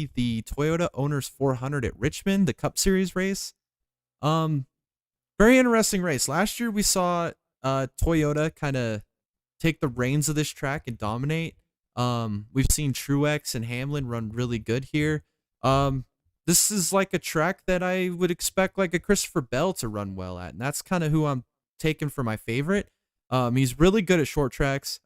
be the Toyota Owners 400 at Richmond, the Cup Series race. Um, Very interesting race. Last year we saw Toyota kind of take the reins of this track and dominate. We've seen Truex and Hamlin run really good here. This is like a track that I would expect like a Christopher Bell to run well at, and that's kind of who I'm taking for my favorite. He's really good at short tracks.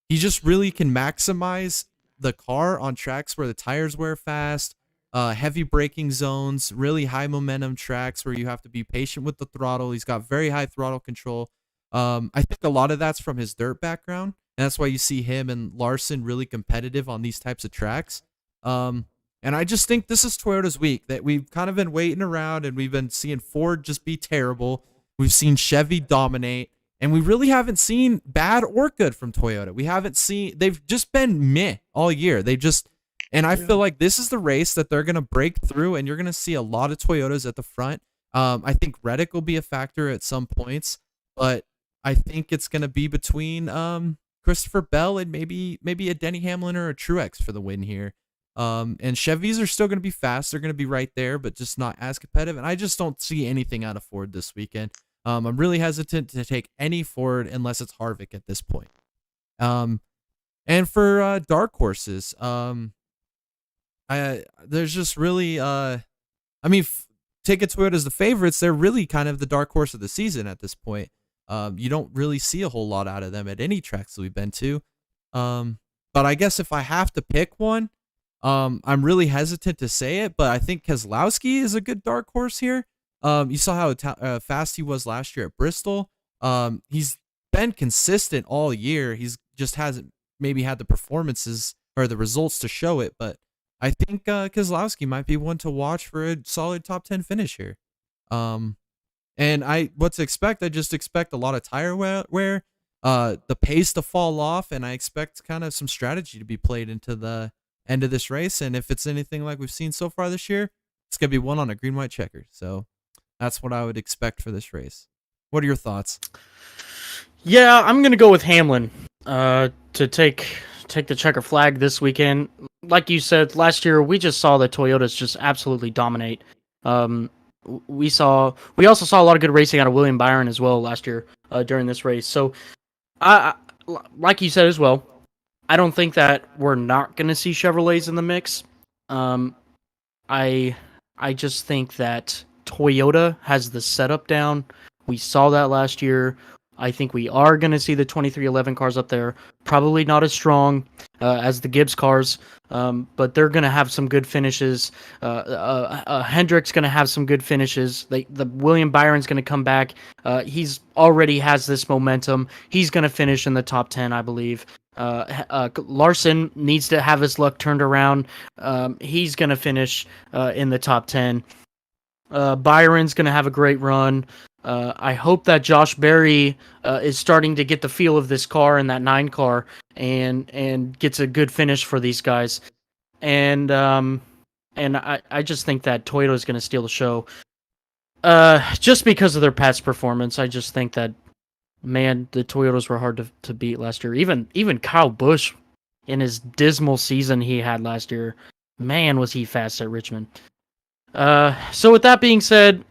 He just really can maximize the car on tracks where the tires wear fast, heavy braking zones, really high momentum tracks where you have to be patient with the throttle. He's got very high throttle control. I think a lot of that's from his dirt background, and that's why you see him and Larson really competitive on these types of tracks. And I just think this is Toyota's week, that we've kind of been waiting around and we've been seeing Ford just be terrible. We've seen Chevy dominate, and we really haven't seen bad or good from Toyota. We haven't seen, they've just been meh all year. And I feel like this is the race that they're going to break through, and you're going to see a lot of Toyotas at the front. I think Reddick will be a factor at some points, but I think it's going to be between Christopher Bell and maybe a Denny Hamlin or a Truex for the win here. And Chevys are still going to be fast. They're going to be right there, but just not as competitive. And I just don't see anything out of Ford this weekend. I'm really hesitant to take any Ford unless it's Harvick at this point. And for dark horses, there's just really, take Toyota as the favorites. They're really kind of the dark horse of the season at this point. You don't really see a whole lot out of them at any tracks that we've been to. But I guess if I have to pick one, I'm really hesitant to say it, but I think Keselowski is a good dark horse here. You saw how fast he was last year at Bristol. He's been consistent all year. He's just hasn't maybe had the performances or the results to show it, but I think Keselowski might be one to watch for a solid top 10 finish here. And what to expect? I just expect a lot of tire wear, the pace to fall off, and I expect kind of some strategy to be played into the end of this race. And if it's anything like we've seen so far this year, it's going to be one on a green-white checker. So that's what I would expect for this race. What are your thoughts? Yeah, I'm going to go with Hamlin to take the checker flag this weekend. Like you said, last year we just saw the Toyotas just absolutely dominate. We also saw a lot of good racing out of William Byron as well last year during this race. So, like you said as well, I don't think that we're not going to see Chevrolets in the mix. I just think that Toyota has the setup down. We saw that last year. I think we are going to see the 2311 cars up there. Probably not as strong as the Gibbs cars, but they're going to have some good finishes. Hendrick's going to have some good finishes. The William Byron's going to come back. He's already has this momentum. He's going to finish in the top 10, I believe. Larson needs to have his luck turned around. He's going to finish in the top 10. Byron's going to have a great run. I hope that Josh Berry is starting to get the feel of this car and that 9 car and gets a good finish for these guys. And I just think that Toyota is going to steal the show. Just because of their past performance. I just think that, man, the Toyotas were hard to beat last year. Even Kyle Busch in his dismal season he had last year, man, was he fast at Richmond. So with that being said,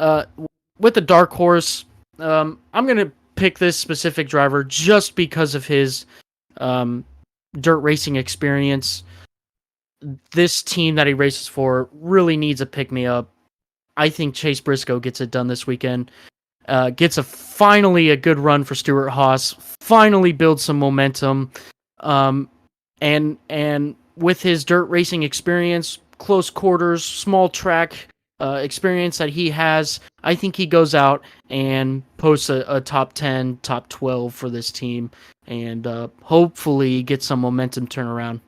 with the dark horse, I'm going to pick this specific driver just because of his dirt racing experience. This team that he races for really needs a pick-me-up. I think Chase Briscoe gets it done this weekend. Gets finally a good run for Stewart Haas. Finally builds some momentum. And with his dirt racing experience, close quarters, small track experience that he has, I think he goes out and posts a top 10, top 12 for this team, and hopefully get some momentum turnaround.